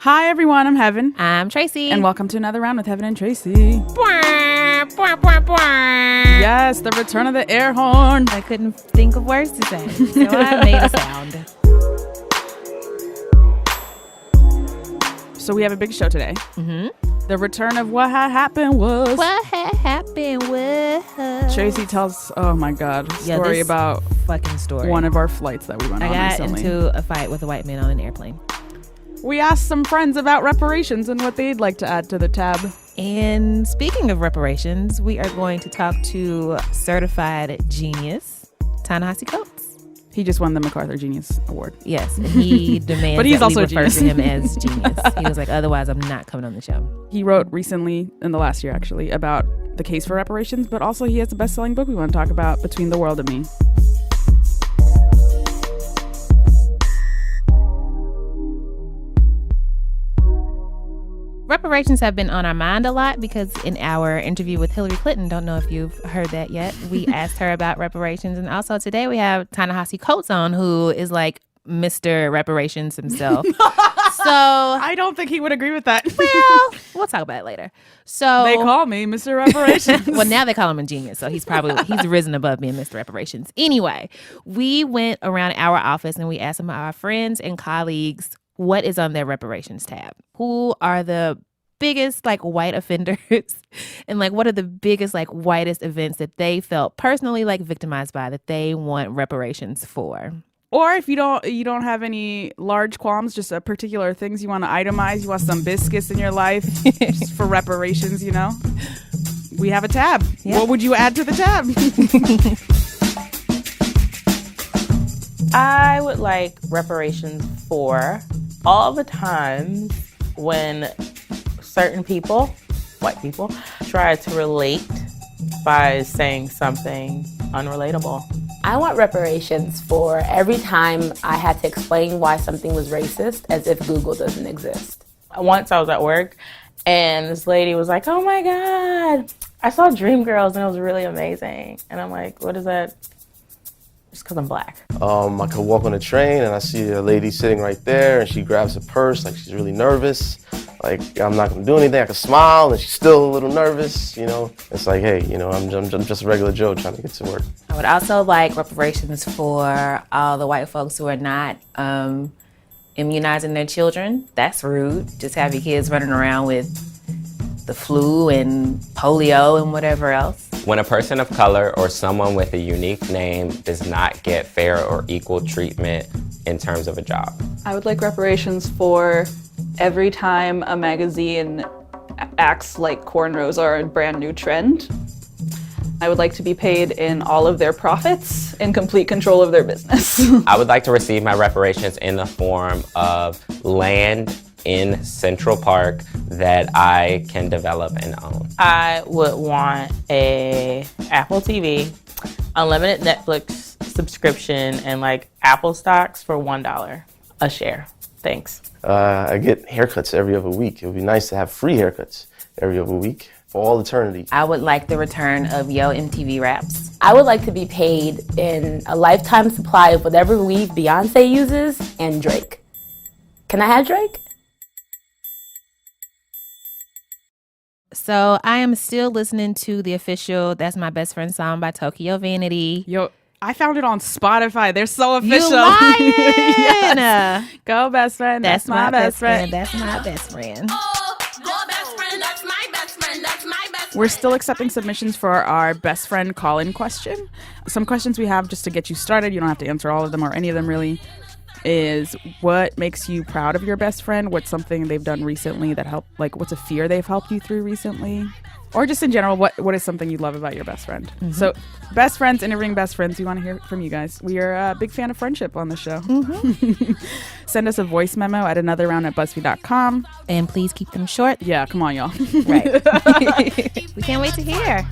Hi, everyone. I'm Heben. I'm Tracy. And welcome to another round with Heben and Tracy. Yes, the return of the air horn. I couldn't think of words to say, so I made a sound. So we have a big show today. Mm-hmm. The return of what had happened was... What had happened was... Tracy tells, oh my God, a story about fucking story. One of our flights that we went on recently. I got into a fight with a white man on an airplane. We asked some friends about reparations and what they'd like to add to the tab. And speaking of reparations, we are going to talk to certified genius, Ta-Nehisi Coates. He just won the MacArthur Genius Award. Yes, and he demands but he's that also we refer to him as genius. He was like, otherwise I'm not coming on the show. He wrote recently, in the last year actually, about the case for reparations, but also he has a best-selling book we want to talk about, Between the World and Me. Reparations have been on our mind a lot because in our interview with Hillary Clinton, don't know if you've heard that yet, we asked her about reparations. And also today we have Ta-Nehisi Coates on, who is like Mr. Reparations himself. So I don't think he would agree with that. Well, we'll talk about it later. So they call me Mr. Reparations. Well, now they call him a genius, so he's risen above being Mr. Reparations. Anyway, we went around our office and we asked some of our friends and colleagues what is on their reparations tab. Who are the biggest like white offenders and like what are the biggest like whitest events that they felt personally like victimized by that they want reparations for? Or if you don't have any large qualms, just particular things you want to itemize, you want some biscuits in your life just for reparations, you know, we have a tab. Yeah. What would you add to the tab? I would like reparations for all the times when certain people, white people, try to relate by saying something unrelatable. I want reparations for every time I had to explain why something was racist as if Google doesn't exist. Once I was at work and this lady was like, oh my God, I saw Dreamgirls and it was really amazing. And I'm like, what is that? Just because I'm black. I could walk on a train and I see a lady sitting right there and she grabs her purse like she's really nervous. Like, I'm not gonna do anything. I can smile and she's still a little nervous, you know. It's like, hey, you know, I'm just a regular Joe trying to get to work. I would also like reparations for all the white folks who are not immunizing their children. That's rude. Just have your kids running around with the flu and polio and whatever else. When a person of color or someone with a unique name does not get fair or equal treatment in terms of a job. I would like reparations for every time a magazine acts like cornrows are a brand new trend. I would like to be paid in all of their profits and complete control of their business. I would like to receive my reparations in the form of land in Central Park that I can develop and own. I would want a Apple TV, unlimited Netflix subscription, and like Apple stocks for $1 a share. Thanks. I get haircuts every other week. It would be nice to have free haircuts every other week for all eternity. I would like the return of Yo MTV Raps. I would like to be paid in a lifetime supply of whatever weave Beyonce uses and Drake. Can I have Drake? So I am still listening to the official That's My Best Friend song by Tokyo Vanity. Yo, I found it on Spotify. They're so official. You lying? Yes. Go best friend. That's my best friend. That's my best friend. We're still accepting submissions for our best friend call-in question. Some questions we have just to get you started. You don't have to answer all of them or any of them really. Is what makes you proud of your best friend? What's something they've done recently that helped? Like, what's a fear they've helped you through recently? Or just in general, what is something you love about your best friend? Mm-hmm. So, best friends, interviewing best friends. We want to hear from you guys. We are a big fan of friendship on the show. Mm-hmm. Send us a voice memo at anotherround@buzzfeed.com. And please keep them short. Yeah, come on, y'all. Right. We can't wait to hear.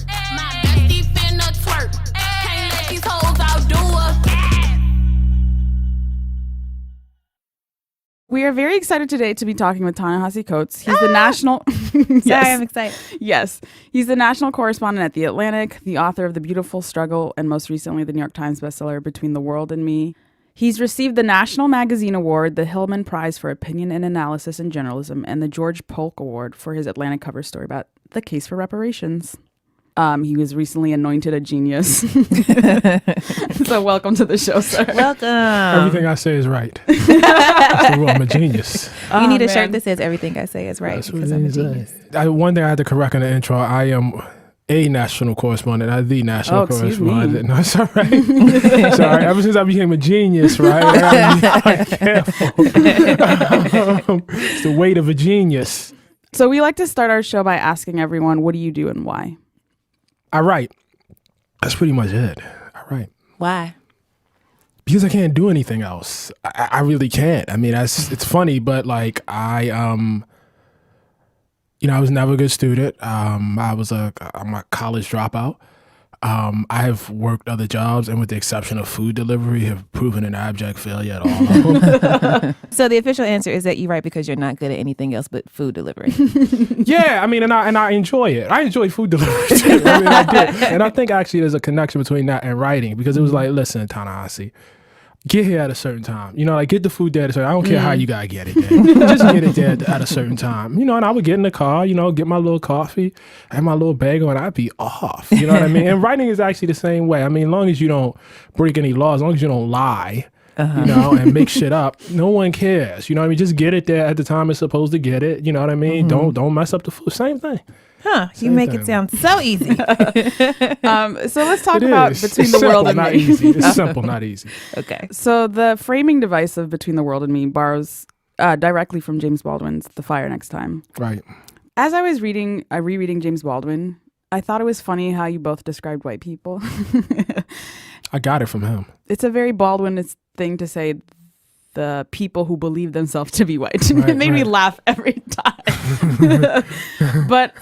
We are very excited today to be talking with Ta-Nehisi Coates. He's the national... Yes. Sorry, I'm excited. Yes. He's the national correspondent at The Atlantic, the author of The Beautiful Struggle, and most recently the New York Times bestseller, Between the World and Me. He's received the National Magazine Award, the Hillman Prize for Opinion and Analysis in Journalism, and the George Polk Award for his Atlantic cover story about the case for reparations. He was recently anointed a genius. So welcome to the show, sir. Welcome. Everything I say is right. I'm a genius. You need a man. shirt that says everything I say is right That's what because it I'm a is. genius. One thing I had to correct in the intro. I am a national correspondent, not the national excuse correspondent. me. No, it's all right. Sorry. Ever since I became a genius, right? I gotta be careful. It's the weight of a genius. So we like to start our show by asking everyone, what do you do and why? I write. That's pretty much it. I write. Why? Because I can't do anything else. I really can't. I mean, it's funny, but like I was never a good student. I'm a college dropout. I have worked other jobs, and with the exception of food delivery, have proven an abject failure at all of them. So the official answer is that you write because you're not good at anything else but food delivery. Yeah, I mean, and I enjoy it. I enjoy food delivery too. I mean, I do. And I think actually there's a connection between that and writing, because it was like, listen, Ta-Nehisi, get here at a certain time. Like get the food there at a certain time. I don't care how you gotta get it there. Just get it there at a certain time. And I would get in the car, get my little coffee, have my little bagel, and I'd be off. You know what I mean? And writing is actually the same way. I mean, as long as you don't break any laws, as long as you don't lie, and make shit up, no one cares. You know what I mean? Just get it there at the time it's supposed to get it. You know what I mean? Don't mess up the food. Same thing. Huh, you Same make thing. it sound so easy. So let's talk It about is. Between It's the simple, World and not Me. easy. It's simple, not easy. Okay. So the framing device of Between the World and Me borrows directly from James Baldwin's The Fire Next Time. Right. As I was rereading James Baldwin, I thought it was funny how you both described white people. I got it from him. It's a very Baldwinist thing to say, the people who believe themselves to be white. Right, It made me right. laugh every time. But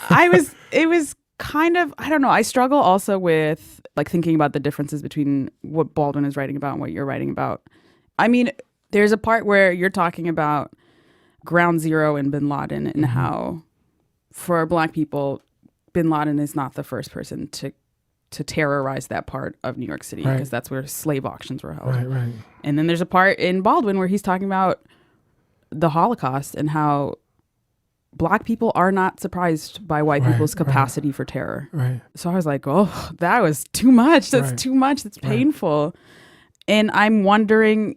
it was kind of, I don't know, I struggle also with like thinking about the differences between what Baldwin is writing about and what you're writing about. I mean, there's a part where you're talking about Ground Zero and Bin Laden and how for Black people, Bin Laden is not the first person to terrorize that part of New York City, Right. because that's where slave auctions were held. Right. And then there's a part in Baldwin where he's talking about the Holocaust and how Black people are not surprised by white Right, people's right. capacity for terror. Right. So I was like, oh, that was too much. That's Right. too much. That's painful. And I'm wondering,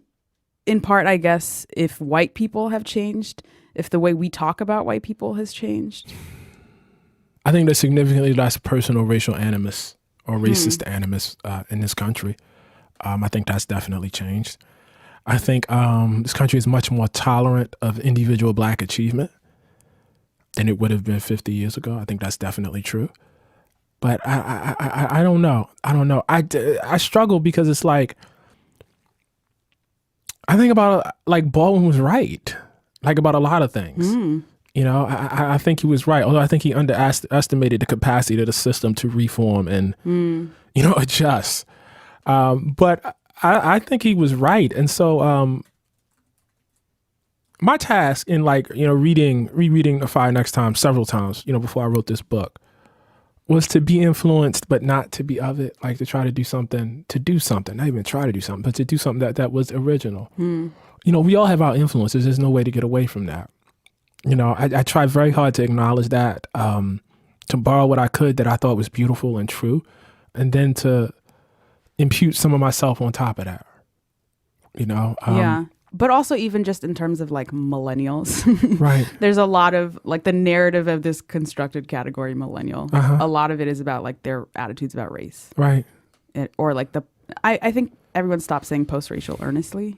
in part, I guess, if white people have changed, if the way we talk about white people has changed. I think there's significantly less personal racial animus or racist animus in this country. I think that's definitely changed. I think this country is much more tolerant of individual Black achievement than it would have been 50 years ago. I think that's definitely true. But I don't know. I struggle because it's like, I think about like Baldwin was right, like about a lot of things. I think he was right, although I think he underestimated the capacity of the system to reform and, adjust. But I think he was right. And so my task in rereading The Fire Next Time several times, before I wrote this book, was to be influenced, but not to be of it, like to try to do something, not even try to do something, but to do something that was original. We all have our influences. There's no way to get away from that. I tried very hard to acknowledge that, to borrow what I could that I thought was beautiful and true, and then to impute some of myself on top of that. Yeah. But also even just in terms of like millennials. Right. There's a lot of like the narrative of this constructed category millennial. A lot of it is about like their attitudes about race. Right. Or like I think everyone stopped saying post-racial earnestly.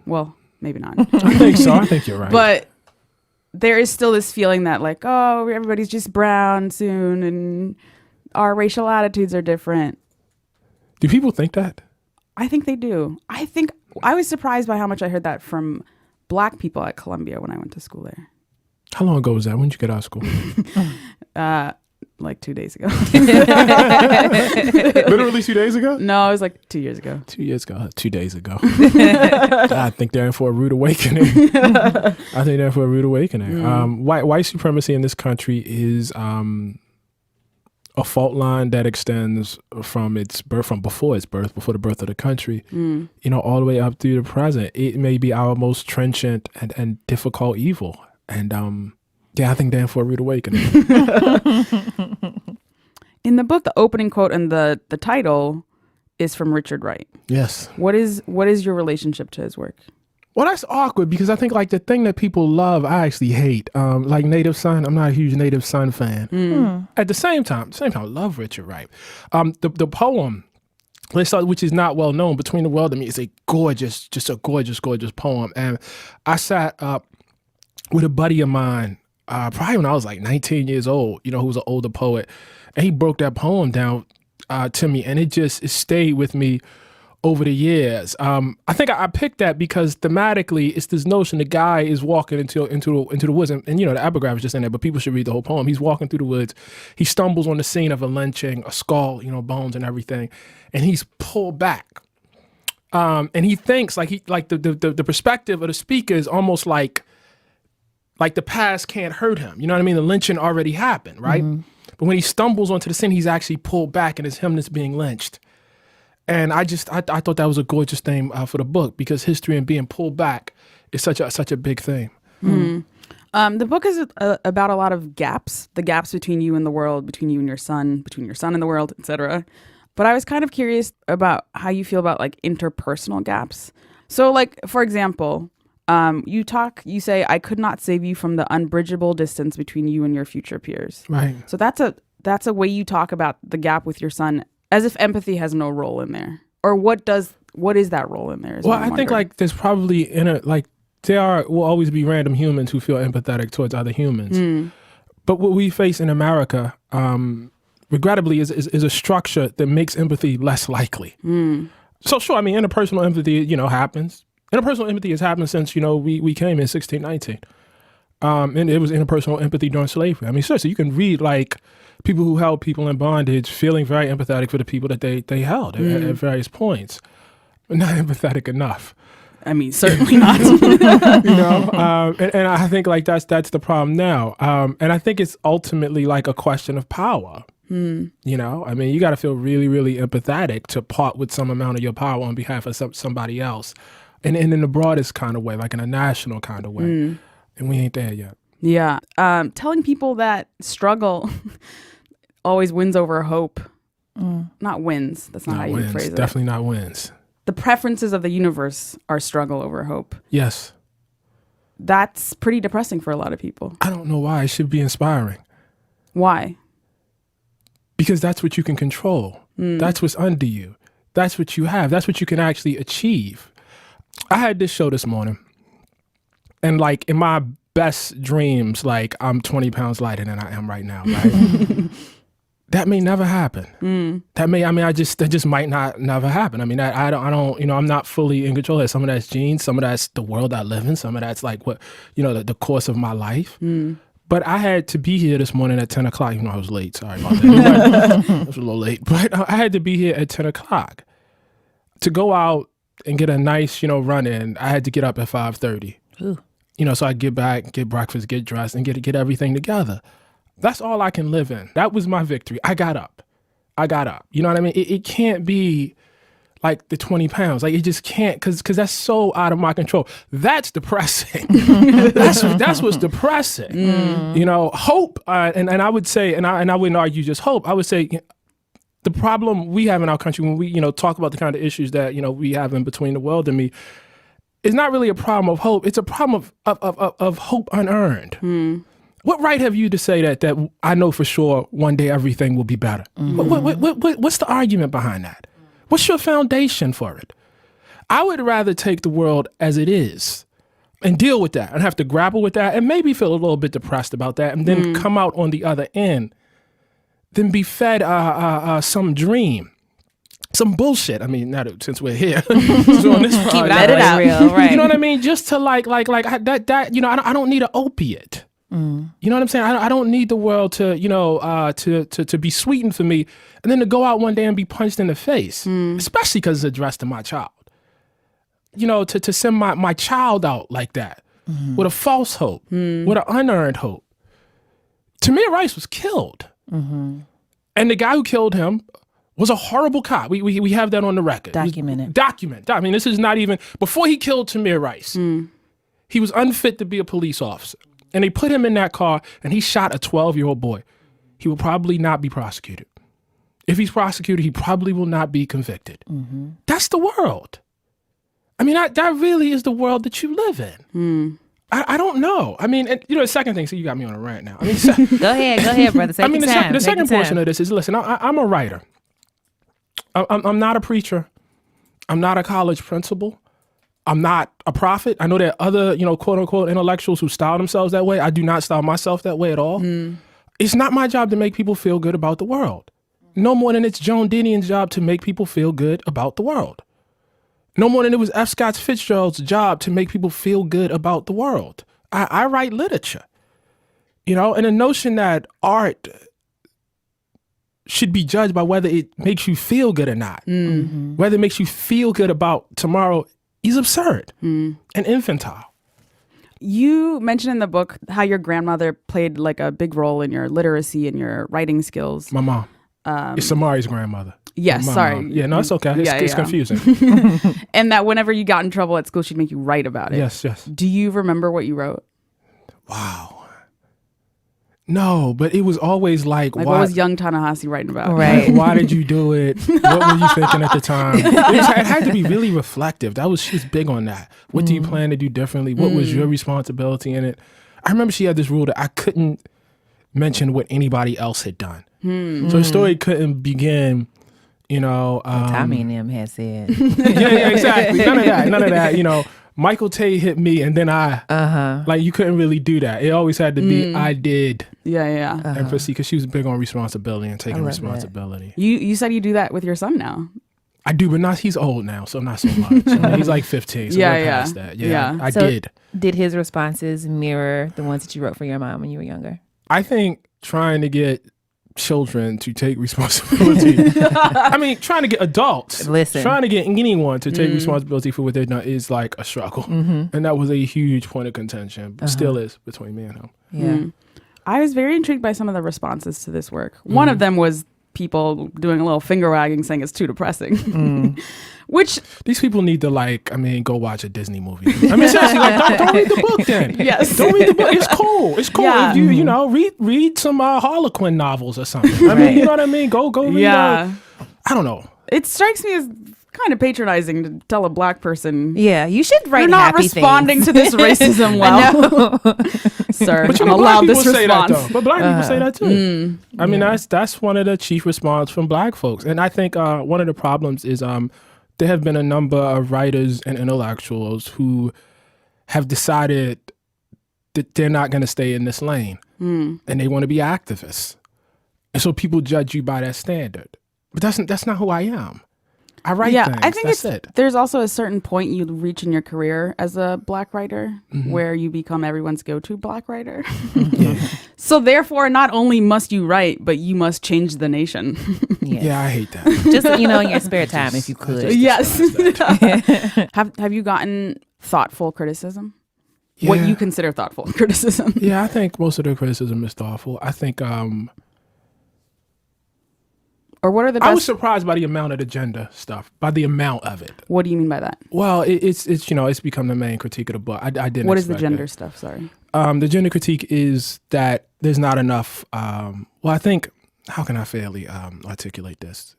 Well, maybe not. I think so. I think you're right. But there is still this feeling that like, oh, everybody's just brown soon and our racial attitudes are different. Do people think that? I think they do. I was surprised by how much I heard that from Black people at Columbia when I went to school there. How long ago was that? When did you get out of school? Like 2 days ago. Literally 2 days ago? No, it was like 2 years ago. 2 years ago. 2 days ago. I think they're in for a rude awakening. White supremacy in this country is a fault line that extends from its birth, before the birth of the country, all the way up through the present. It may be our most trenchant and difficult evil. And I think they're in for a rude awakening. In the book, the opening quote and the title is from Richard Wright. Yes. What is your relationship to his work? Well, that's awkward because I think like the thing that people love, I actually hate. Like Native Son, I'm not a huge Native Son fan. At the same time, I love Richard Wright. The poem, which is not well known, Between the World and Me, is a gorgeous poem. And I sat up with a buddy of mine, probably when I was like 19 years old, who was an older poet, and he broke that poem down to me, and it stayed with me over the years. I think I picked that because thematically it's this notion the guy is walking into the woods, and the epigraph is just in there, but people should read the whole poem. He's walking through the woods. He stumbles on the scene of a lynching, a skull, bones and everything, and he's pulled back. And he thinks the perspective of the speaker is almost like the past can't hurt him. You know what I mean? The lynching already happened, right? Mm-hmm. But when he stumbles onto the scene, he's actually pulled back, and it's him that's being lynched. And I thought that was a gorgeous thing for the book, because history and being pulled back is such a big thing. The book is about a lot of gaps, the gaps between you and the world, between you and your son and the world, etc. But I was kind of curious about how you feel about like interpersonal gaps. So like, for example, you say, I could not save you from the unbridgeable distance between you and your future peers. Right. So that's a way you talk about the gap with your son, as if empathy has no role in there. Or what is that role in there? Well, I think like there's probably will always be random humans who feel empathetic towards other humans. But what we face in America, regrettably, is a structure that makes empathy less likely. So sure, I mean, interpersonal empathy, happens. Interpersonal empathy has happened since, we came in 1619. And it was interpersonal empathy during slavery. I mean, seriously, you can read like people who held people in bondage feeling very empathetic for the people that they held at various points. But not empathetic enough. I mean, certainly not. And I think like that's the problem now. And I think it's ultimately like a question of power. I mean, you got to feel really, really empathetic to part with some amount of your power on behalf of somebody else. And in the broadest kind of way, like in a national kind of way. And we ain't there yet. Yeah. Telling people that struggle always wins over hope. Not wins. That's not how you phrase it. Definitely not wins. The preferences of the universe are struggle over hope. Yes. That's pretty depressing for a lot of people. I don't know why. It should be inspiring. Why? Because that's what you can control. That's what's under you. That's what you have. That's what you can actually achieve. I had this show this morning, and like in my best dreams, like I'm 20 pounds lighter than I am right now, right? That may never happen. That just might not never happen. I mean, I don't, I'm not fully in control of that. Some of that's genes, some of that's the world I live in, some of that's like what, the course of my life. But I had to be here this morning at 10 o'clock. I was late. Sorry about that. I was a little late. But I had to be here at 10 o'clock. To go out and get a nice, run in, I had to get up at 5:30. So I get back, get breakfast, get dressed, and get everything together. That's all I can live in. That was my victory. I got up. You know what I mean? It can't be like the 20 pounds. Like it just can't, because that's so out of my control. That's depressing. that's what's depressing. Hope, and I would say, and I wouldn't argue just hope. I would say the problem we have in our country when we, talk about the kind of issues that, we have in Between the World and Me, is not really a problem of hope. It's a problem of hope unearned. What right have you to say that I know for sure one day everything will be better? What's the argument behind that? What's your foundation for it? I would rather take the world as it is and deal with that and have to grapple with that and maybe feel a little bit depressed about that and then come out on the other end than be fed some dream. Some bullshit. I mean, since we're here, so on this keep it out, real, right? You know what I mean? Just to like that. I don't need an opiate. You know what I'm saying? I don't need the world to to be sweetened for me, and then to go out one day and be punched in the face, especially because it's addressed to my child. To send my child out like that with a false hope, with an unearned hope. Tamir Rice was killed. And the guy who killed him was a horrible cop. We have that on the record. Documented. I mean, this is not even, before he killed Tamir Rice, he was unfit to be a police officer. And they put him in that car and he shot a 12-year-old boy. He will probably not be prosecuted. If he's prosecuted, he probably will not be convicted. That's the world. I mean, that really is the world that you live in. I don't know. I mean, and, the second thing, so you got me on a rant now. I mean, Go ahead, brother. Take your time. the Take second your portion time. of this is, listen, I'm a writer. I'm not a preacher. I'm not a college principal. I'm not a prophet. I know there are other, quote unquote intellectuals who style themselves that way. I do not style myself that way at all. It's not my job to make people feel good about the world. No more than it's Joan Didion's job to make people feel good about the world. No more than it was F. Scott Fitzgerald's job to make people feel good about the world. I write literature, and the notion that art should be judged by whether it makes you feel good or not, whether it makes you feel good about tomorrow, is absurd and infantile. You mentioned in the book how your grandmother played like a big role in your literacy and your writing skills. My mom. It's Samari's grandmother. Yes, My sorry. mom. Yeah, no, it's okay. It's confusing. And that whenever you got in trouble at school, she'd make you write about it. Yes. Do you remember what you wrote? Wow. No, but it was always like Like why, what was young Ta-Nehisi writing about? Right. why did you do it? What were you thinking at the time? It had to be really reflective. She was big on that. What do you plan to do differently? What was your responsibility in it? I remember she had this rule that I couldn't mention what anybody else had done. So the story couldn't begin, Tommy and them had said. yeah, exactly. None of that. Michael Tate hit me and then I, like you couldn't really do that. It always had to be, I did. Yeah. And proceed, because she was big on responsibility and taking responsibility. You said you do that with your son now. I do, but not, he's old now, so not so much. I mean, he's like 15, so we're past that. Yeah. I did. Did his responses mirror the ones that you wrote for your mom when you were younger? I think trying to get children to take responsibility. I mean, trying to get adults, trying to get anyone to take responsibility for what they've done is like a struggle. And that was a huge point of contention, but still is, between me and him. Yeah. I was very intrigued by some of the responses to this work. One of them was people doing a little finger wagging saying it's too depressing. Which these people need to go watch a Disney movie. I mean, seriously, don't read the book then. Yes. Don't read the book. It's cool. It's cool. Yeah. If you read some Harlequin novels or something. I mean, you know what I mean? Go read. Yeah. I don't know. It strikes me as kind of patronizing to tell a black person. Yeah, you should write You're not happy responding things. to this racism well. Sir, But I'm black allowed people this say that response. though. But black people say that too. I mean, that's one of the chief response from black folks. And I think one of the problems is there have been a number of writers and intellectuals who have decided that they're not going to stay in this lane and they want to be activists. And so people judge you by that standard. But that's not who I am. I write things. I think that's there's also a certain point you reach in your career as a black writer where you become everyone's go-to black writer. So therefore, not only must you write, but you must change the nation. Yes. Yeah, I hate that. Just in your spare time, if you could. Yes. Have you gotten thoughtful criticism? Yeah. What you consider thoughtful criticism? Yeah, I think most of the criticism is thoughtful. I think or what are the I was best? surprised by the amount of the gender stuff, by the amount of it. What do you mean by that? Well, it's become the main critique of the book. I didn't. What is the expect gender it. stuff? Sorry. The gender critique is that there's not enough. Well, I think, how can I fairly articulate this?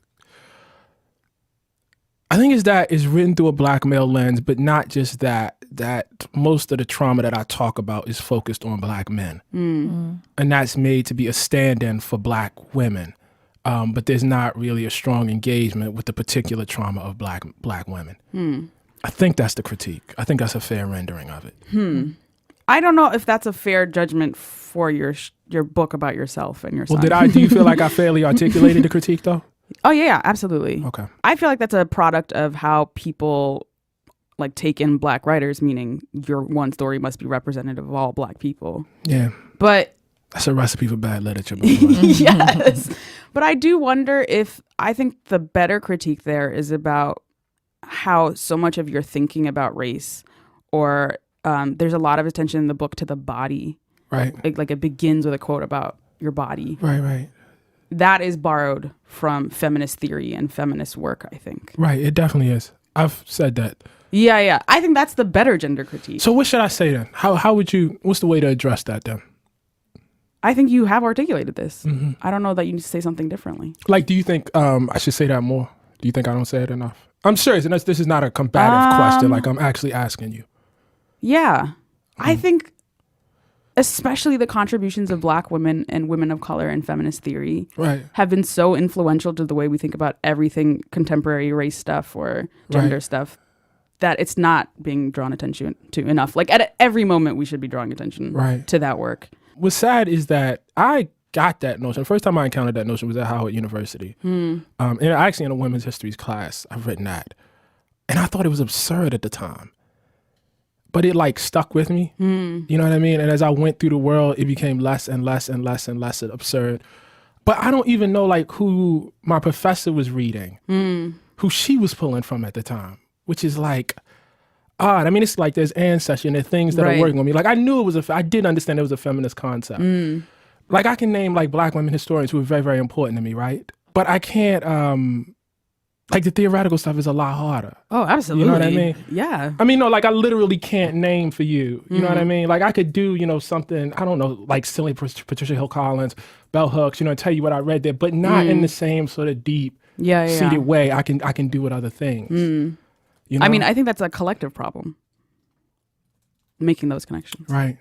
I think it's written through a black male lens, but not just that. That most of the trauma that I talk about is focused on black men, and that's made to be a stand-in for black women. But there's not really a strong engagement with the particular trauma of black women. I think that's the critique. I think that's a fair rendering of it. I don't know if that's a fair judgment for your book about yourself and your son. Well, do you feel like I fairly articulated the critique though? Oh yeah, absolutely. Okay. I feel like that's a product of how people like take in black writers, meaning your one story must be representative of all black people. Yeah. But that's a recipe for bad literature. yes. But I do wonder if I think the better critique there is about how so much of your thinking about race or there's a lot of attention in the book to the body. Right. Like it begins with a quote about your body. Right. that is borrowed from feminist theory and feminist work, I think. Right, it definitely is. I've said that. Yeah. I think that's the better gender critique. So what should I say then? How would you, what's the way to address that then? I think you have articulated this. I don't know that you need to say something differently. Like, do you think I should say that more? Do you think I don't say it enough? I'm serious, and this is not a combative question. Like, I'm actually asking you. Yeah. I think especially the contributions of Black women and women of color in feminist theory have been so influential to the way we think about everything contemporary race stuff or gender stuff that it's not being drawn attention to enough. Like, at every moment, we should be drawing attention to that work. What's sad is that I got that notion. The first time I encountered that notion was at Howard University. And actually in a women's histories class, I've written that. And I thought it was absurd at the time. But it like stuck with me. You know what I mean? And as I went through the world, it became less and less and less and less absurd. But I don't even know like who my professor was reading, who she was pulling from at the time, which is like odd. I mean, it's like there's ancestry and there are things that are working on me. Like I knew it was I did understand it was a feminist concept. Like I can name like Black women historians who are very, very important to me, right? But I can't, like the theoretical stuff is a lot harder. Oh, absolutely. You know what I mean? Yeah. I mean, no, like I literally can't name for you. You know what I mean? Like I could do, something, I don't know, like silly Patricia Hill Collins, Bell Hooks, tell you what I read there, but not in the same sort of deep, seated way I can do with other things. I mean, I think that's a collective problem. Making those connections. Right.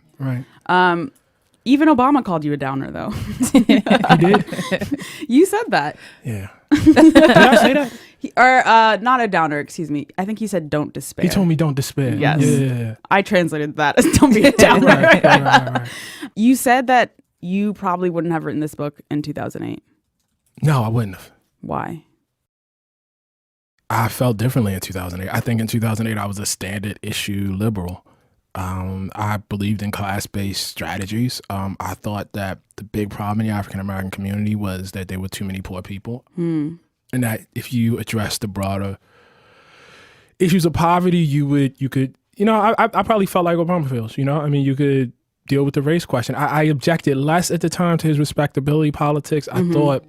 Even Obama called you a downer, though. He did? You said that. Yeah. Did I say that? Not a downer, excuse me. I think he said don't despair. He told me don't despair. Yes. Yeah. I translated that as don't be a downer. Right. You said that you probably wouldn't have written this book in 2008. No, I wouldn't have. Why? I felt differently in 2008. I think in 2008, I was a standard issue liberal. I believed in class-based strategies. I thought that the big problem in the African-American community was that there were too many poor people. And that if you address the broader issues of poverty, you could, I probably felt like Obama feels, I mean, you could deal with the race question. I objected less at the time to his respectability politics. I thought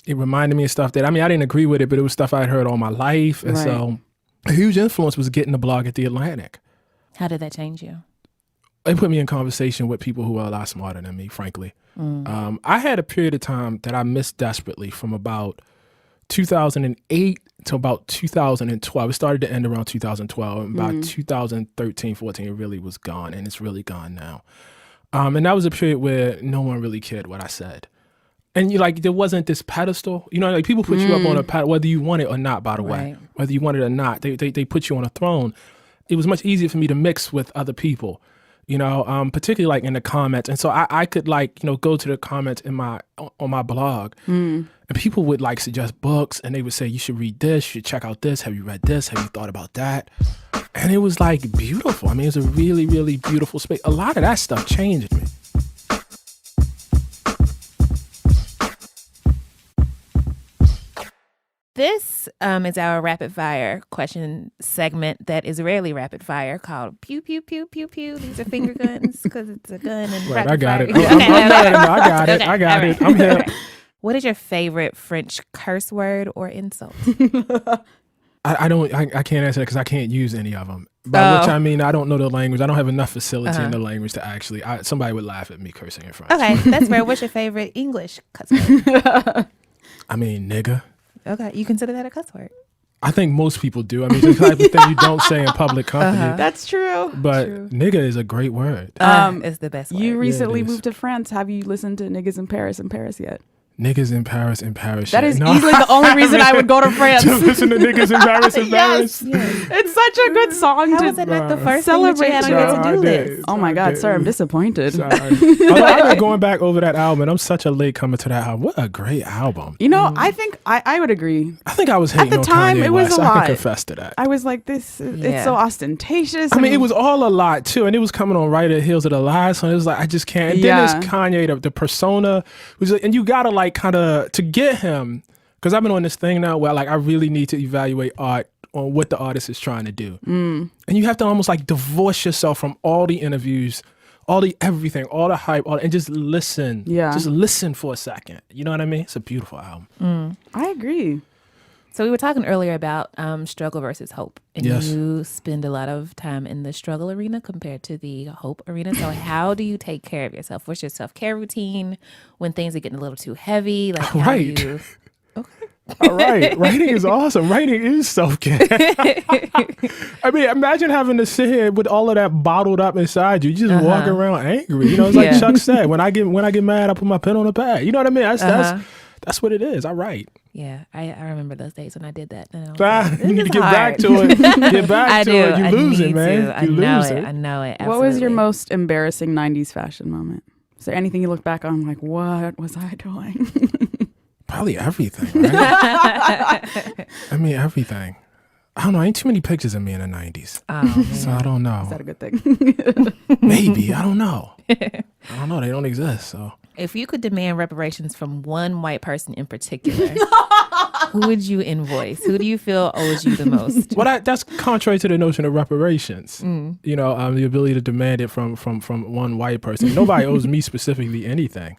it reminded me of stuff that, I didn't agree with it, but it was stuff I'd heard all my life. And so a huge influence was getting the blog at The Atlantic. How did that change you? It put me in conversation with people who were a lot smarter than me, frankly. I had a period of time that I missed desperately from about 2008 to about 2012. It started to end around 2012. And about 2013, 14, it really was gone, and it's really gone now. And that was a period where no one really cared what I said. And there wasn't this pedestal. People put you up on a pedestal, whether you want it or not, by the way. Whether you want it or not, they put you on a throne. It was much easier for me to mix with other people, particularly in the comments. And so I could go to the comments on my blog and people would suggest books and they would say, you should read this, you should check out this. Have you read this? Have you thought about that? And it was beautiful. It was a really, really beautiful space. A lot of that stuff changed me. This is our rapid fire question segment that is rarely rapid fire, called pew, pew, pew, pew, pew. These are finger guns because it's a gun and right, rapid I got fire. it. I got it. I'm here. What is your favorite French curse word or insult? I can't answer that because I can't use any of them. By which I mean, I don't know the language. I don't have enough facility in the language to actually, somebody would laugh at me cursing in French. Okay, that's fair. What's your favorite English cuss word? Nigga. Okay, you consider that a cuss word? I think most people do. It's the type of thing you don't say in public company. That's true. But nigga is a great word. It's the best word. You recently moved to France. Have you listened to Niggas in Paris yet? Niggas in Paris. That is easily the only reason I would go to France. To listen to Niggas in Paris. Yes. It's such a good song. How was it not the first celebrate thing that you had on your to-do list? Oh my God, sir, I'm disappointed. I've been going back over that album, and I'm such a late comer to that album. What a great album. I think I would agree. I think I was hating at the time. Kanye It was West. a lot. I can confess to that. I was like, it's so ostentatious. It was all a lot too, and it was coming on right at the heels of the last one. It was like I just can't. And then there's Kanye, the persona, and you gotta kind of to get him, because I've been on this thing now where I really need to evaluate art on what the artist is trying to do, and you have to almost divorce yourself from all the interviews, all the everything, all the hype, and just listen. Yeah. Just listen for a second. You know what I mean? It's a beautiful album. I agree. So we were talking earlier about struggle versus hope. And Yes. you spend a lot of time in the struggle arena compared to the hope arena. So how do you take care of yourself? What's your self-care routine when things are getting a little too heavy? Like how Right. do you... All right. Writing is awesome. Writing is self-care. I mean, imagine having to sit here with all of that bottled up inside you. You just walk around angry. You know, it's like Chuck said, when I get mad, I put my pen on the pad. You know what I mean? That's what it is. I write. Yeah, I remember those days when I did that. And I was like, You need to this get is back hard. to it. Get back I to do. it. You I lose it, need man. to. I You know lose it. it. I know it. What was your Absolutely. most embarrassing 90s fashion moment? Is there anything you look back on like, what was I doing? Probably everything, right? I mean, everything. I don't know. Ain't too many pictures of me in the 90s. Oh, So I don't know. Is that a good thing? Maybe. I don't know. I don't know. They don't exist. So if you could demand reparations from one white person in particular, who would you invoice? Who do you feel owes you the most? well, that's contrary to the notion of reparations. You know, the ability to demand it from one white person. Nobody owes me specifically anything.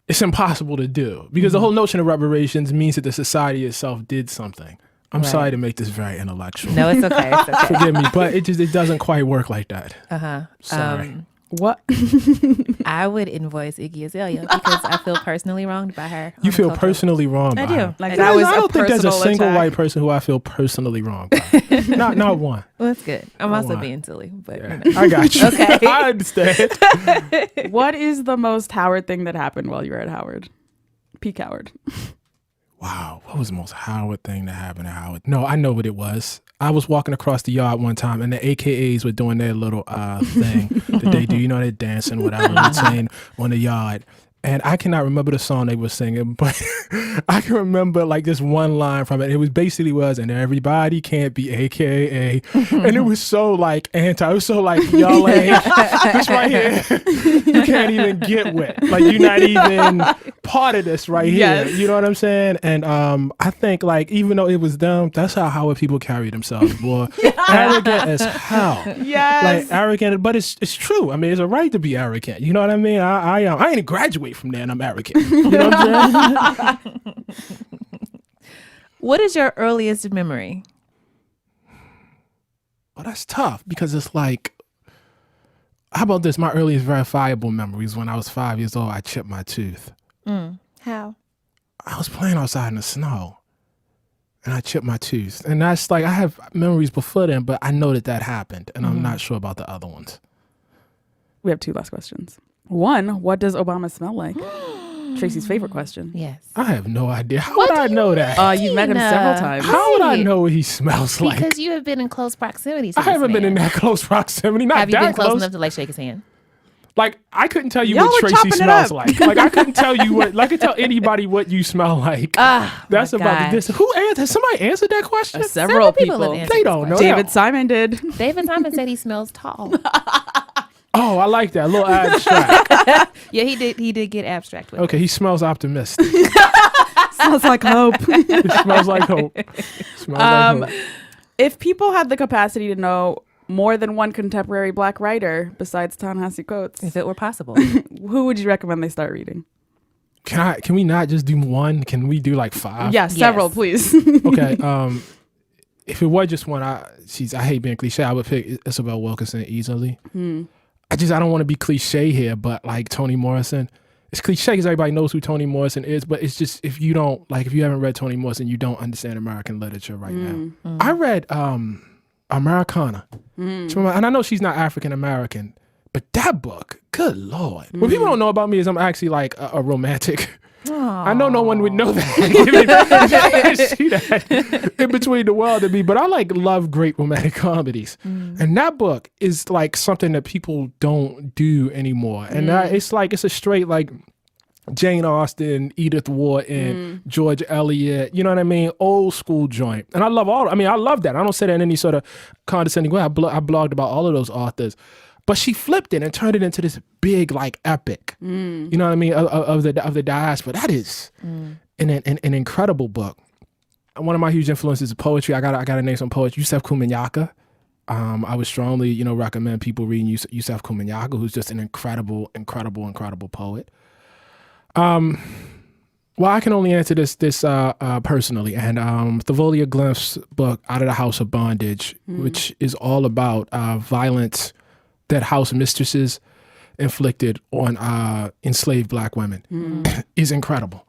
It's impossible to do because the whole notion of reparations means that the society itself did something. I'm sorry to make this very intellectual. No, it's okay. It's okay. Forgive me, but it doesn't quite work like that. Sorry. What? I would invoice Iggy Azalea because I feel personally wronged by her. You on feel the cultural- personally wronged by I do. her. Like And that was I don't think there's a personal single attack. white person who I feel personally wronged by. not one. Well, that's good. I'm also why. being silly, but Yeah. you know. I got you. Okay. I understand. What is the most Howard thing that happened while you were at Howard? Peak Howard. Wow, what was the most Howard thing that happened at Howard? No, I know what it was. I was walking across the yard one time, and the AKAs were doing their little thing that they do. You know, they're dancing, whatever, routine on the yard. And I cannot remember the song they were singing, but I can remember like this one line from it. It was basically and everybody can't be AKA. And it was so like it was so like, y'all ain't, this right here, you can't even get with. Like you're not even part of this right here. Yes. You know what I'm saying? And I think like, even though it was them, that's how Howard people carry themselves, boy. Arrogant as hell. Yes. Like arrogant, but it's true. I mean, it's a right to be arrogant. You know what I mean? I ain't graduate from there and I'm arrogant. You know what I'm saying? What is your earliest memory? Well, that's tough because it's like, how about this? My earliest verifiable memories when I was 5 years old, I chipped my tooth. How? I was playing outside in the snow and I chipped my tooth. And that's like, I have memories before then, but I know that happened and I'm not sure about the other ones. We have two last questions. One, what does Obama smell like? Tracy's favorite question. Yes. I have no idea. How would I know that? You met him several times. How would I Right. know what he smells like? Because you have been in close proximity to I haven't been in that close proximity. Not Have you that been close close. enough to like shake his hand? Like I couldn't tell you Y'all what were Tracy chopping it smells up. like. Like I couldn't tell you what. Like I could tell anybody what you smell like. That's my about gosh. the distance. Who answered? Has somebody answered that question? Several people. have answered They this don't know. question. David Simon did. David Simon said he smells tall. Oh, I like that. A little abstract. Yeah, he did get abstract with Okay, he smells optimistic. Smells like hope. It smells like hope. Smells like hope. If people had the capacity to know more than one contemporary Black writer besides Ta-Nehisi Coates, if it were possible. who would you recommend they start reading? Can we not just do one? Can we do like 5? Yes, several, please. Okay. If it was just one, I hate being cliche. I would pick Isabel Wilkerson easily. I don't want to be cliche here, but like Toni Morrison, it's cliche because everybody knows who Toni Morrison is, but it's just if you haven't read Toni Morrison, you don't understand American literature right now. I read Americana, and I know she's not African American, but that book, good Lord. What people don't know about me is I'm actually like a romantic. I know no one would know that. See that in between the world and me, but I love great romantic comedies, and that book is like something that people don't do anymore. And it's a straight like Jane Austen, Edith Wharton, George Eliot. You know what I mean? Old school joint, and I love I love that. I don't say that in any sort of condescending way. I blogged about all of those authors. But she flipped it and turned it into this big like epic, you know what I mean, of the diaspora. That is an incredible book. One of my huge influences is poetry. I gotta name some poets. Yusef Kouminyaka I would strongly, recommend people reading Yusef Kumanyaku, who's just an incredible poet. Well, I can only answer this personally, and Thavolia Glyph's book, Out of the House of Bondage, which is all about violence that house mistresses inflicted on enslaved Black women, is incredible.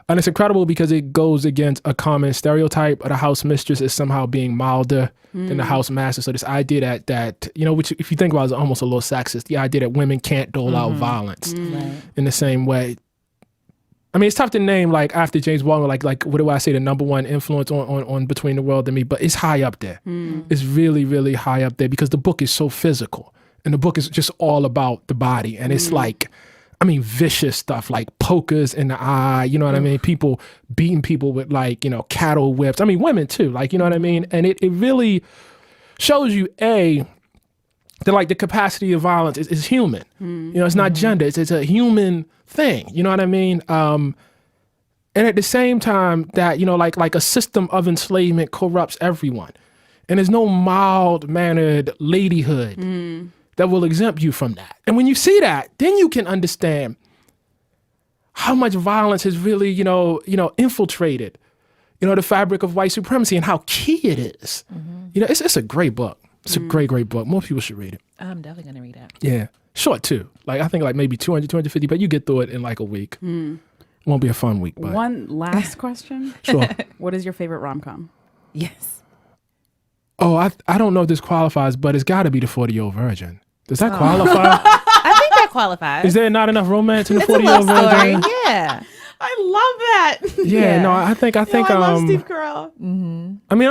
And it's incredible because it goes against a common stereotype of the house mistress as somehow being milder than the house master. So this idea that which if you think about it, is almost a little sexist, the idea that women can't dole out violence in the same way. I mean, it's tough to name, like, after James Baldwin, like what do I say, the number one influence on Between the World and Me, but it's high up there. It's really, really high up there because the book is so physical. And the book is just all about the body. And it's like, I mean, vicious stuff, like pokers in the eye, you know what I mean? People beating people with, like, cattle whips. I mean, women too, like, you know what I mean? And it really shows you, that, like, the capacity of violence is human. It's not gender, it's a human thing, you know what I mean? And at the same time that, like a system of enslavement corrupts everyone. And there's no mild-mannered ladyhood that will exempt you from that. And when you see that, then you can understand how much violence has really, infiltrated, the fabric of white supremacy and how key it is. It's a great book. It's a great book. More people should read it. I'm definitely going to read it. Yeah. Short too. Like, I think like maybe 200, 250, but you get through it in like a week. Won't be a fun week. But. One last question. Sure. What is your favorite rom-com? Yes. Oh, I don't know if this qualifies, but it's got to be The 40-Year-Old Virgin. Does that qualify? I think that qualifies. Is there not enough romance in The It's a 40-Year-Old love story. Virgin? Yeah. I love that. Yeah, no, I think I love Steve Carell. I mean,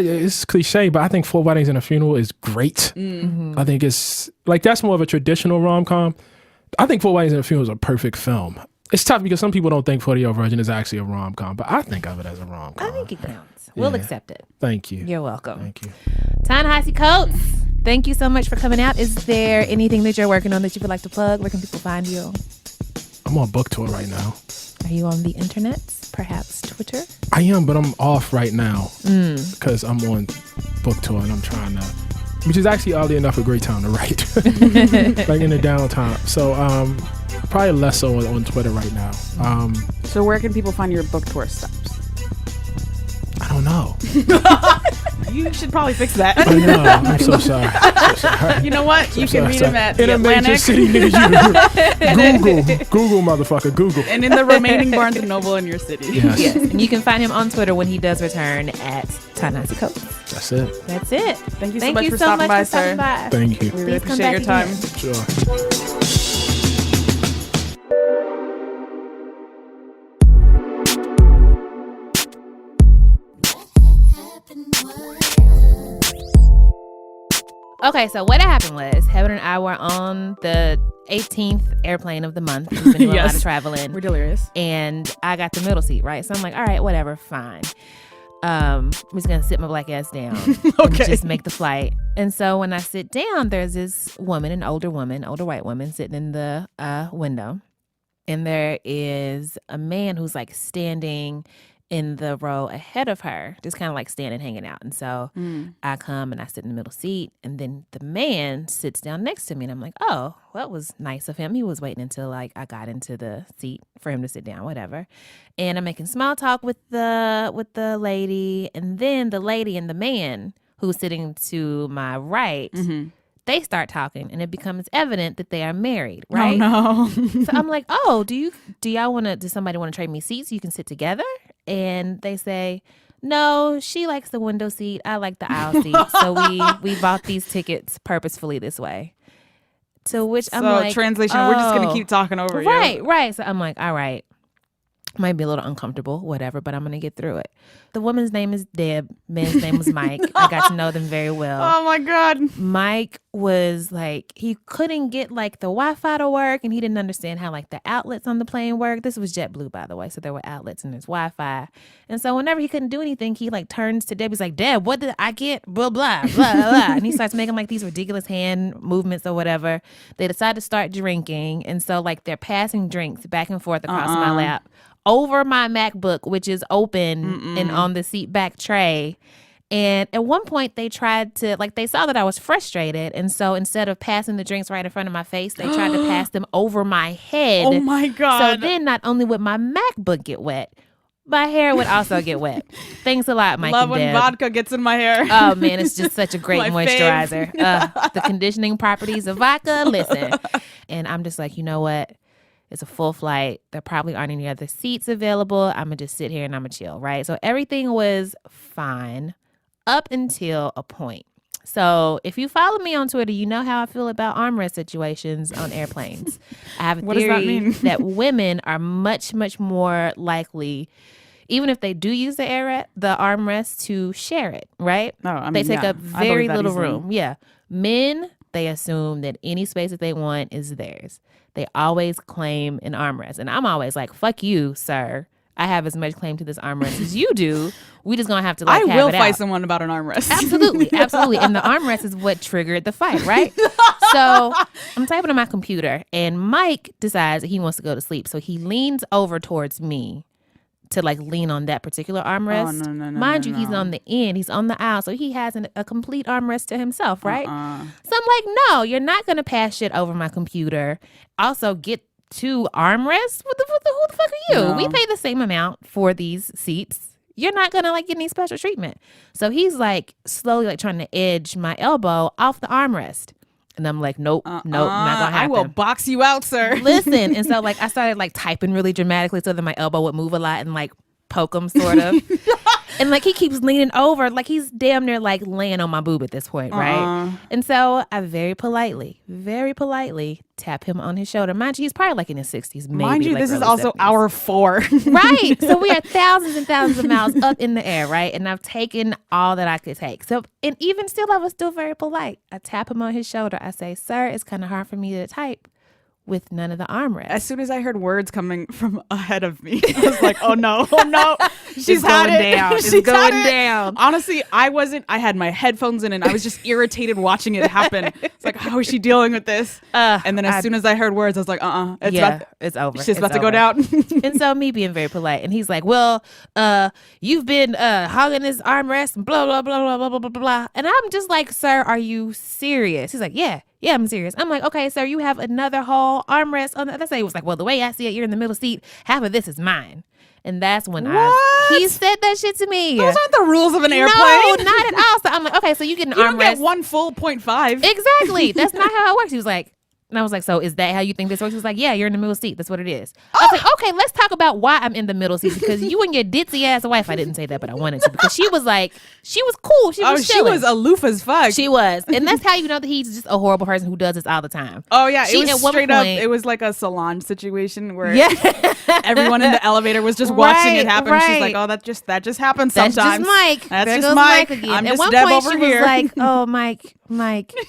it's cliche, but I think Four Weddings and a Funeral is great. I think it's like that's more of a traditional rom-com. I think Four Weddings and a Funeral is a perfect film. It's tough because some people don't think 40-Year-Old Virgin is actually a rom-com, but I think of it as a rom-com. I think it counts. We'll accept it. Thank you. You're welcome. Thank you. Ta-Nehisi Coates, thank you so much for coming out. Is there anything that you're working on that you would like to plug? Where can people find you? I'm on book tour right now. Are you on the internet? Perhaps Twitter? I am, but I'm off right now because I'm on book tour and I'm trying to, which is actually oddly enough a great time to write, like in the downtime. So probably less so on Twitter right now. So where can people find your book tour steps? I don't know. You should probably fix that. I know. I'm so sorry. You know what? You can meet him at in the a major Atlantic. city near you. Google, motherfucker, Google. And in the remaining Barnes & Noble in your city. Yes. Yes. And you can find him on Twitter when he does return at Ta-Nehisi Coates. That's it. That's it. Thank you so much for stopping by, sir. Thank you. We really Please come appreciate your back time. again. Sure. Okay, so what happened was Heben and I were on the 18th airplane of the month. We've been doing a lot of traveling. We're delirious. And I got the middle seat, right? So I'm like, all right, whatever, fine. I'm just going to sit my black ass down and just make the flight. And so when I sit down, there's this woman, an older white woman, sitting in the window. And there is a man who's like standing in the row ahead of her, just kind of like standing, hanging out. And so I come and I sit in the middle seat, and then the man sits down next to me, and I'm like, oh, well, that was nice of him. He was waiting until like I got into the seat for him to sit down, whatever. And I'm making small talk with the lady, and then the lady and the man who's sitting to my right, they start talking, and it becomes evident that they are married, right? Oh, no. So I'm like, oh, does somebody want to trade me seats so you can sit together? And they say, no, she likes the window seat. I like the aisle seat. So we bought these tickets purposefully this way. To which I'm like, translation, we're just going to keep talking over you. Right. So I'm like, all right. Might be a little uncomfortable, whatever, but I'm going to get through it. The woman's name is Deb. Man's name was Mike. I got to know them very well. Oh, my God. Mike was like, he couldn't get like the Wi-Fi to work, and he didn't understand how like the outlets on the plane work. This was JetBlue, by the way. So there were outlets and there's Wi-Fi. And so whenever he couldn't do anything, he like turns to Deb. He's like, Deb, what did I get? Blah, blah, blah, blah. And he starts making like these ridiculous hand movements or whatever. They decide to start drinking. And so like they're passing drinks back and forth across my lap over my MacBook, which is open and on the seat back tray. And at one point, they tried to, like, they saw that I was frustrated. And so instead of passing the drinks right in front of my face, they tried to pass them over my head. Oh, my God. So then not only would my MacBook get wet, my hair would also get wet. Thanks a lot, Mike. Love and when Deb. vodka gets in my hair. Oh, man, it's just such a great My moisturizer. The conditioning properties of vodka, listen. And I'm just like, you know what? It's a full flight. There probably aren't any other seats available. I'm going to just sit here and I'm going to chill, right? So everything was fine up until a point. So if you follow me on Twitter, you know how I feel about armrest situations on airplanes. I have a What does that theory mean? that women are much, much more likely, even if they do use the armrest, to share it, right? Oh, I mean, they take yeah, up I believe very that little easily. room. Yeah. Men, they assume that any space that they want is theirs. They always claim an armrest. And I'm always like, fuck you, sir. I have as much claim to this armrest as you do. We just gonna have to I have will it fight out. someone about an armrest. Absolutely, absolutely. And the armrest is what triggered the fight, right? So I'm typing on my computer, and Mike decides that he wants to go to sleep. So he leans over towards me to like lean on that particular armrest. Oh, no, Mind you, he's no. on the end. He's on the aisle, so he has a complete armrest to himself, right? So I'm like, no, you're not gonna pass shit over my computer. Also, get two armrests. Who the fuck are you? No. We pay the same amount for these seats. You're not gonna like get any special treatment. So he's like slowly like trying to edge my elbow off the armrest. And I'm like, nope, not gonna happen. I will box you out, sir. Listen. And so like I started like typing really dramatically so that my elbow would move a lot and like poke him sort of. And like he keeps leaning over, like he's damn near like laying on my boob at this point, right? And so I very politely tap him on his shoulder. Mind you, he's probably like in his 60s, maybe. Mind you, like this is early also 70s. hour 4. Right. So we are thousands and thousands of miles up in the air, right? And I've taken all that I could take. So, and even still, I was still very polite. I tap him on his shoulder. I say, sir, it's kind of hard for me to type with none of the armrests. As soon as I heard words coming from ahead of me, I was like, oh no, she's It's had going it. down. It's She's going had it. down. Honestly, I had my headphones in and I was just irritated watching it happen. It's like, how is she dealing with this? And then as soon as I heard words, I was like, it's over. She's It's about to go over. down. And so me being very polite, and he's like, well, you've been hogging this armrest and blah, blah, blah, blah, blah, blah, blah, blah. And I'm just like, sir, are you serious? He's like, yeah, I'm serious. I'm like, okay, sir, you have another whole armrest on the other side. He was like, well, the way I see it, you're in the middle seat. Half of this is mine. And that's when he said that shit to me. Those aren't the rules of an airplane. No, not at all. So I'm like, okay, so you get an You don't armrest. get one full 0.5. Exactly. That's not how it works. He was like, and I was like, so is that how you think this works? He was like, yeah, you're in the middle seat. That's what it is. I was like, okay, let's talk about why I'm in the middle seat, because you and your ditzy ass wife, I didn't say that, but I wanted to, because she was cool. She was She chilling. was aloof as fuck. She was. And that's how you know that he's just a horrible person who does this all the time. Oh yeah, She, it at was one straight up. point- It was like a Solange situation where Yeah. everyone in the elevator was just watching it happen. She's right. like, "Oh, that just happens That's sometimes." just Mike. That's There just goes Mike. again. I'm At just one Deb point, over she here. was like, oh, Mike.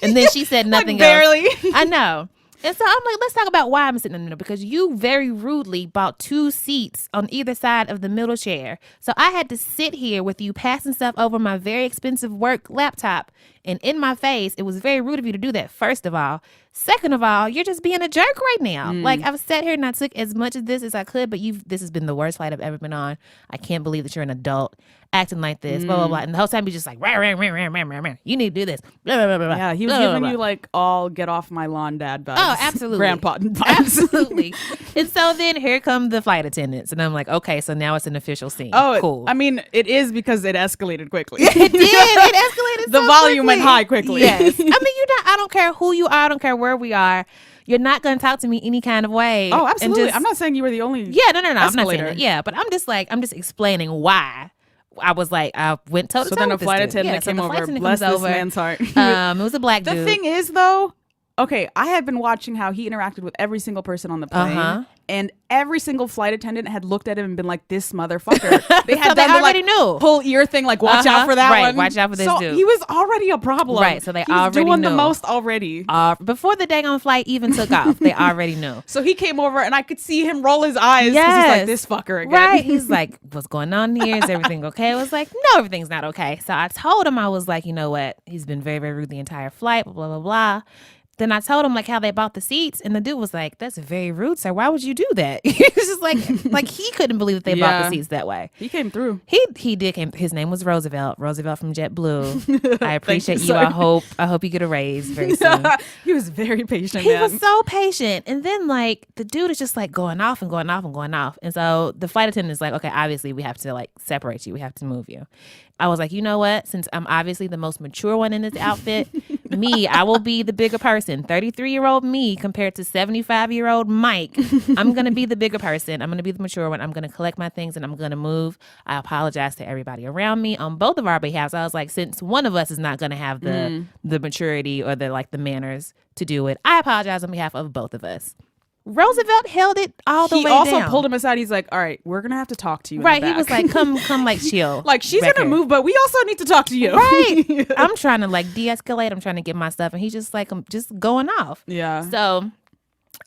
And then she said nothing barely. else. I know. And so I'm like, let's talk about why I'm sitting in the middle, because you very rudely bought 2 seats on either side of the middle chair. So I had to sit here with you passing stuff over my very expensive work laptop and in my face. It was very rude of you to do that, first of all. Second of all, you're just being a jerk right now. Like, I've sat here and I took as much of this as I could, but this has been the worst flight I've ever been on. I can't believe that you're an adult acting like this, blah, blah, blah. And the whole time you're just like, rah, rah, rah, rah, rah, rah, rah. You need to do this, blah, blah, blah, blah. Yeah, he was blah, blah, giving blah, you blah. like all get off my lawn dad vibes. Oh, absolutely. Grandpa vibes. Absolutely. And so then here come the flight attendants. And I'm like, okay, so now it's an official scene. Oh, cool. I mean, it is because it escalated quickly. It did. It escalated The so volume went quickly. high quickly. Yes. I mean, I don't care who you are. I don't care where we are. You're not going to talk to me any kind of way. Oh, And absolutely. just- I'm not saying you were the only. Yeah, no. I'm not saying escalator. that. Yeah, but I'm just explaining why. I was like, I went toe to toe. So then a with this flight dude. attendant Yeah, so came the over. flight attendant Bless comes this over. man's heart. It was a black The dude. thing is, though, okay, I had been watching how he interacted with every single person on the plane, and every single flight attendant had looked at him and been like, "This motherfucker." They had So they done the already knew. pull ear thing, like, "Watch out for that Right, one." watch out for this so dude. he was already a problem. Right, so they he was already doing the knew. most already. Before the daggone flight even took off, they already knew. So he came over, and I could see him roll his eyes because he's like, Yes. "This fucker again." Right. He's like, what's going on here? Is everything okay? I was like, no, everything's not okay. So I told him, I was like, you know what? He's been very, very rude the entire flight, blah, blah, blah, blah. then I told him like how they bought the seats, and the dude was like, "That's very rude, sir. Why would you do that?" He was just like he couldn't believe that they bought the seats that way. He came through. He did came. His name was Roosevelt from JetBlue. I appreciate you. I hope you get a raise very soon. He was very patient. He was so patient, and then like the dude is just like going off, and so the flight attendant is like, "Okay, obviously we have to like separate you. We have to move you." I was like, you know what? Since I'm obviously the most mature one in this outfit, I will be the bigger person. 33-year-old me compared to 75-year-old Mike. I'm going to be the bigger person. I'm going to be the mature one. I'm going to collect my things and I'm going to move. I apologize to everybody around me on both of our behalves. I was like, since one of us is not going to have the maturity or the manners to do it, I apologize on behalf of both of us. Roosevelt held it all the way down. He also pulled him aside. He's like, all right, we're going to have to talk to you. Right. He was like, come like chill. Like, she's going to move, but we also need to talk to you. Right. I'm trying to like de-escalate. I'm trying to get my stuff. And he's just like, I'm just going off. Yeah. So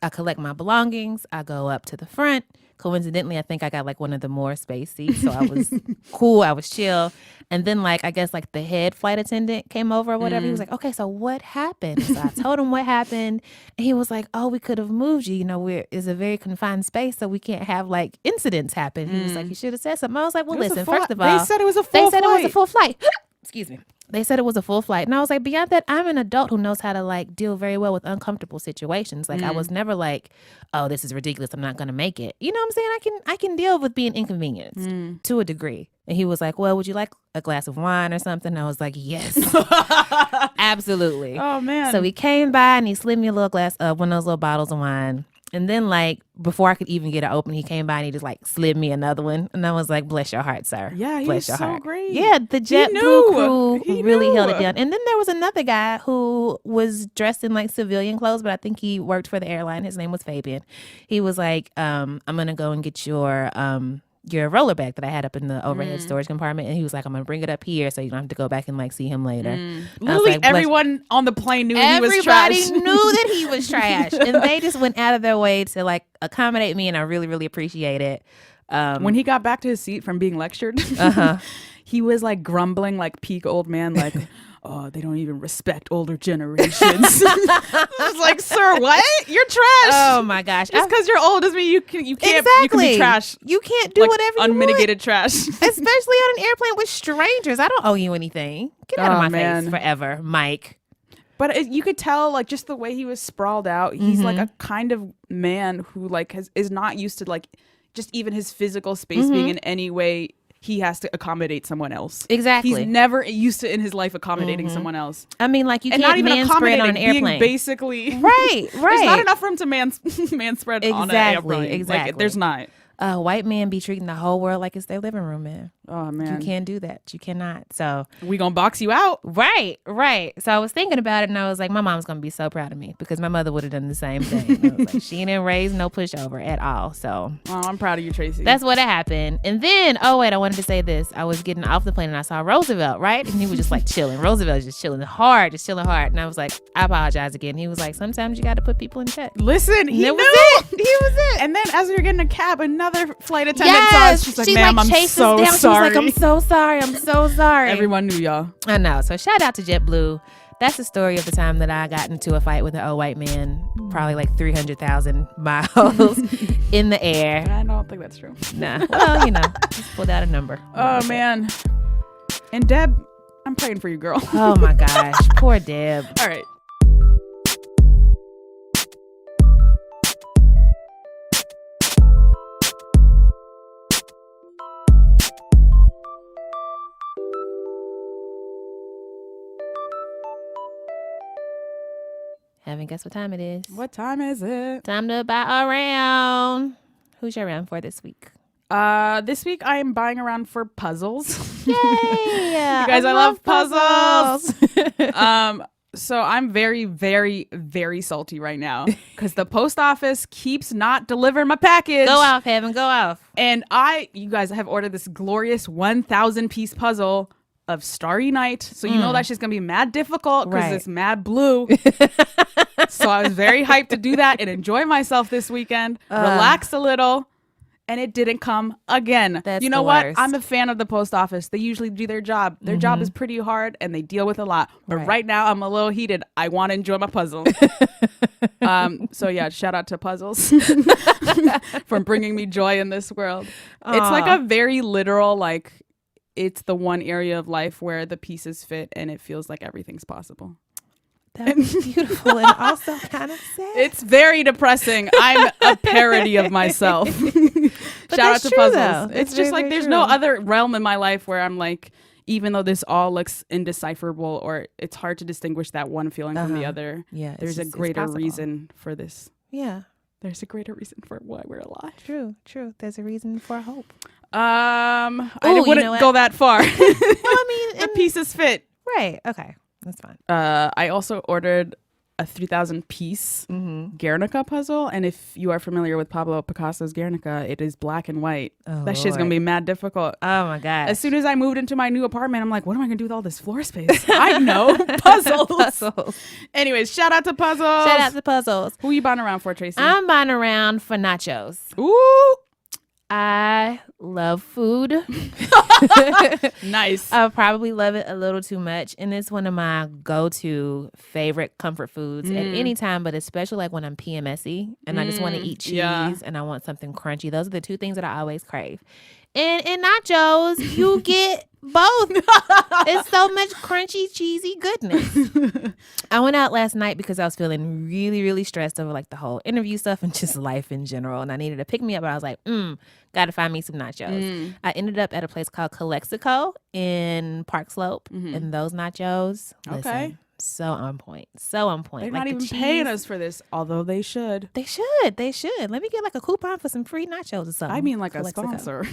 I collect my belongings. I go up to the front. Coincidentally, I think I got like one of the more space seats. So I was cool. I was chill. And then like, I guess like the head flight attendant came over or whatever. He was like, okay, so what happened? So I told him what happened. And he was like, oh, we could have moved you. You know, it's a very confined space, so we can't have like incidents happen. He was like, you should have said something. I was like, well, listen, first of all. They said it was a full flight. They said it was a full flight. Excuse me. They said it was a full flight. And I was like, beyond that, I'm an adult who knows how to like deal very well with uncomfortable situations. Like I was never like, oh, this is ridiculous, I'm not going to make it. You know what I'm saying? I can deal with being inconvenienced to a degree. And he was like, well, would you like a glass of wine or something? I was like, yes, absolutely. Oh, man. So he came by and he slid me a little glass of one of those little bottles of wine. And then, like, before I could even get it open, he came by and he just, like, slid me another one. And I was like, bless your heart, sir. Yeah, he was so great. Yeah, the JetBlue crew really held it down. And then there was another guy who was dressed in, like, civilian clothes, but I think he worked for the airline. His name was Fabian. He was like, I'm going to go and get your roller bag that I had up in the overhead storage compartment. And he was like, I'm going to bring it up here so you don't have to go back and like see him later. Literally like, everyone on the plane knew he was trash. Everybody knew that he was trash. And they just went out of their way to like accommodate me. And I really, really appreciate it. When he got back to his seat from being lectured, he was like grumbling like peak old man, like, oh, they don't even respect older generations. I was like, sir, what? You're trash. Oh my gosh. Just because you're old doesn't mean you can't exactly. You can be trash. You can't do like whatever you unmitigated want. Trash. Especially on an airplane with strangers. I don't owe you anything. Get out of my face forever, Mike. But you could tell, like, just the way he was sprawled out. He's like a kind of man who like is not used to like just even his physical space being in any way. He has to accommodate someone else. Exactly. He's never used to in his life accommodating someone else. I mean, like you and can't not even man spread on an airplane. Basically, right. There's not enough room to man spread on an airplane. Exactly. Like, there's not. White men be treating the whole world like it's their living room, man. Oh man, you can't do that. You cannot. So we gonna box you out. Right. So I was thinking about it, and I was like, my mom's gonna be so proud of me because my mother would have done the same thing. And I was like, she didn't raise no pushover at all. So I'm proud of you, Tracy. That's what happened. And then, I wanted to say this. I was getting off the plane and I saw Roosevelt, right? And he was just like chilling. Roosevelt was just chilling hard. And I was like, I apologize again. He was like, sometimes you got to put people in check. Listen, he was it. He was it. And then as we were getting a cab, another flight attendant saw us. She's like, ma'am, I'm so sorry. She was like, I'm so sorry. Everyone knew y'all. I know. So shout out to JetBlue. That's the story of the time that I got into a fight with an old white man, probably like 300,000 miles in the air. I don't think that's true. Nah. Well, just pulled out a number. Oh, man. And Deb, I'm praying for you, girl. Oh, my gosh. Poor Deb. All right. Haven't guessed what time it is. What time is it? Time to buy a round. Who's your round for this week? This week I am buying around for puzzles. Yay! You guys, I love puzzles. So I'm very, very, very salty right now because the post office keeps not delivering my package. Go off, Heben, go off. And you guys have ordered this glorious 1,000 piece puzzle of Starry Night. So you know that shit's going to be mad difficult because it's mad blue. So I was very hyped to do that and enjoy myself this weekend. Relax a little. and it didn't come again. That's you know the what? worst. I'm a fan of the post office. They usually do their job. Their job is pretty hard and they deal with a lot. But right now I'm a little heated. I want to enjoy my puzzle. So yeah, shout out to puzzles for bringing me joy in this world. It's like a very literal, like, it's the one area of life where the pieces fit and it feels like everything's possible. That's beautiful and also kind of sad. It's very depressing. I'm a parody of myself. Shout out to true, puzzles. though. It's That's just very, like very there's true. no other realm in my life where I'm like, even though this all looks indecipherable or it's hard to distinguish that one feeling from the other, Yeah, there's a greater possible. reason for this. Yeah, There's a greater reason for why we're alive. true. There's a reason for hope. I Ooh, you wouldn't know go what? that far. Well, I mean, The pieces fit. right. Okay, that's fine. I also ordered a 3,000 piece Guernica puzzle, and if you are familiar with Pablo Picasso's Guernica, it is black and white. Oh, that shit's gonna Lord. be mad difficult. Oh my god. As soon as I moved into my new apartment, I'm like, what am I gonna do with all this floor space? I know, puzzles. Puzzles. Anyways, shout out to puzzles. Shout out to puzzles. Who you buying around for, Tracy? I'm buying around for nachos. Ooh, I love food. nice. I probably love it a little too much, and it's one of my go-to favorite comfort foods at any time, but especially like when I'm PMSy and I just want to eat cheese and I want something crunchy. Those are the two things that I always crave. And in nachos, you get both. It's so much crunchy, cheesy goodness. I went out last night because I was feeling really, really stressed over like the whole interview stuff and just life in general. And I needed to pick me up. But I was like, gotta find me some nachos. I ended up at a place called Calexico in Park Slope. And those nachos, listen, so on point. So on point. They're Like not the even cheese- paying us for this, although they should. They should. They should. Let me get like a coupon for some free nachos or something. I mean, like Calexico. a sponsor.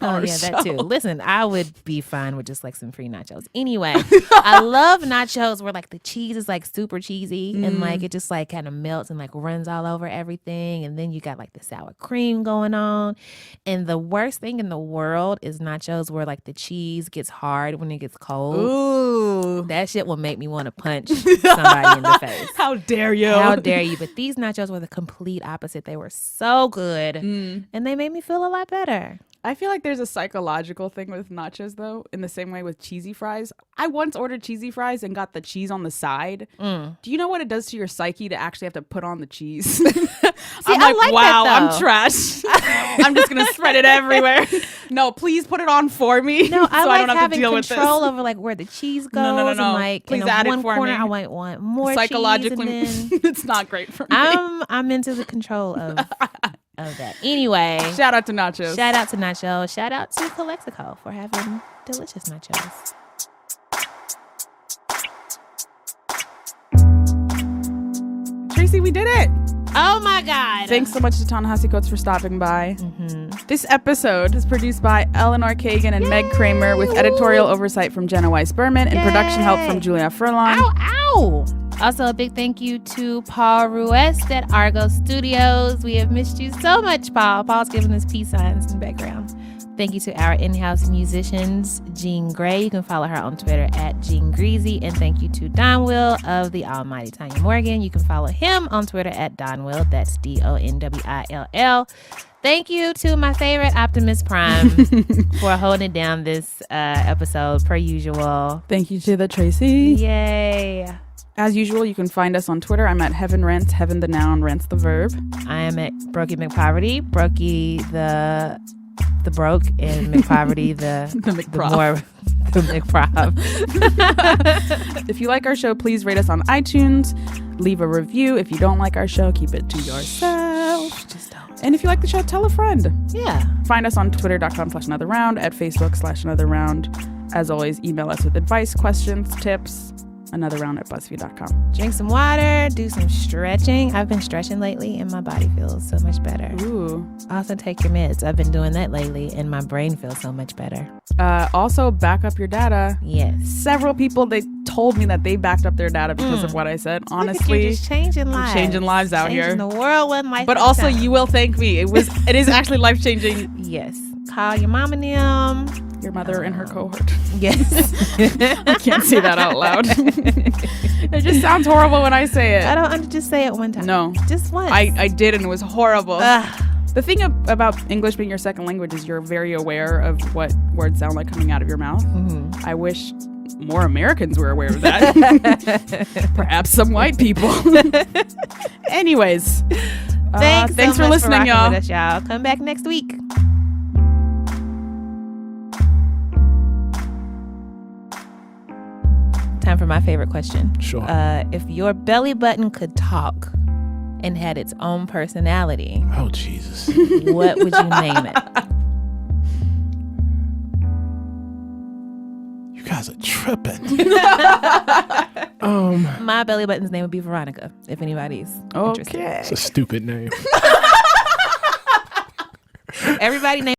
Oh, yeah, that too. Listen, I would be fine with just like some free nachos. Anyway, I love nachos where like the cheese is like super cheesy and like it just like kind of melts and like runs all over everything. And then you got like the sour cream going on. And the worst thing in the world is nachos where like the cheese gets hard when it gets cold. Ooh. That shit will make me want to punch somebody in the face. How dare you? How dare you? But these nachos were the complete opposite. They were so good and they made me feel a lot better. I feel like there's a psychological thing with nachos, though, in the same way with cheesy fries. I once ordered cheesy fries and got the cheese on the side. Do you know what it does to your psyche to actually have to put on the cheese? I'm I like wow, that, though. I'm trash. I'm just going to spread it everywhere. No, please put it on for me. No, I so like I don't have to having deal with control this. over like where the cheese goes. No. And like Please in add it one for corner, me. I might want more Psychologically, cheese. And then it's not great for me. I'm into the control of that. Anyway, Shout out to nachos. shout out to nachos. Shout out to Calexico for having delicious nachos. Tracy, we did it. Oh my God. Thanks so much to Ta-Nehisi Coates for stopping by. This episode is produced by Eleanor Kagan and Meg Kramer with editorial oversight from Jenna Weiss-Berman and production help from Julia Furlong. Ow. Also, a big thank you to Paul Ruest at Argo Studios. We have missed you so much, Paul. Paul's giving us peace signs in the background. Thank you to our in-house musicians, Jean Gray. You can follow her on Twitter at Jean Greasy. And thank you to Don Will of the almighty Tanya Morgan. You can follow him on Twitter at Don Will. That's DONWILL. Thank you to my favorite Optimus Prime for holding it down this episode, per usual. Thank you to the Tracy. Yay. As usual, you can find us on Twitter. I'm at Heaven Rants, Heaven the noun, Rants the verb. I am at Brokey McPoverty. Brokey the broke and McPoverty the McProv. The McProv. If you like our show, please rate us on iTunes. Leave a review. If you don't like our show, keep it to yourself. Just don't. And if you like the show, tell a friend. Yeah. Find us on twitter.com/anotherround, at Facebook/anotherround. As always, email us with advice, questions, tips. anotherround@buzzfeed.com. Drink some water, do some stretching. I've been stretching lately and my body feels so much better. Ooh. Also take your meds. I've been doing that lately and my brain feels so much better. Also, back up your data. Yes. Several people, they told me that they backed up their data because of what I said. Look at you, Honestly, just changing lives. changing lives out here. Changing the world one life But at a also, time. you will thank me. It is actually life-changing. Yes. Call your mom and them. Your mother and her cohort. Yes. I can't say that out loud. It just sounds horrible when I say it. I don't just say it one time. No. Just once. I did, and it was horrible. The thing about English being your second language is you're very aware of what words sound like coming out of your mouth. I wish more Americans were aware of that. Perhaps some white people. Anyways, thanks for listening, y'all. With us, y'all. Come back next week. Time for my favorite question. Sure. If your belly button could talk and had its own personality, Oh, Jesus. what would you name it? You guys are tripping. My belly button's name would be Veronica, if anybody's interested. Okay. It's a stupid name. Everybody name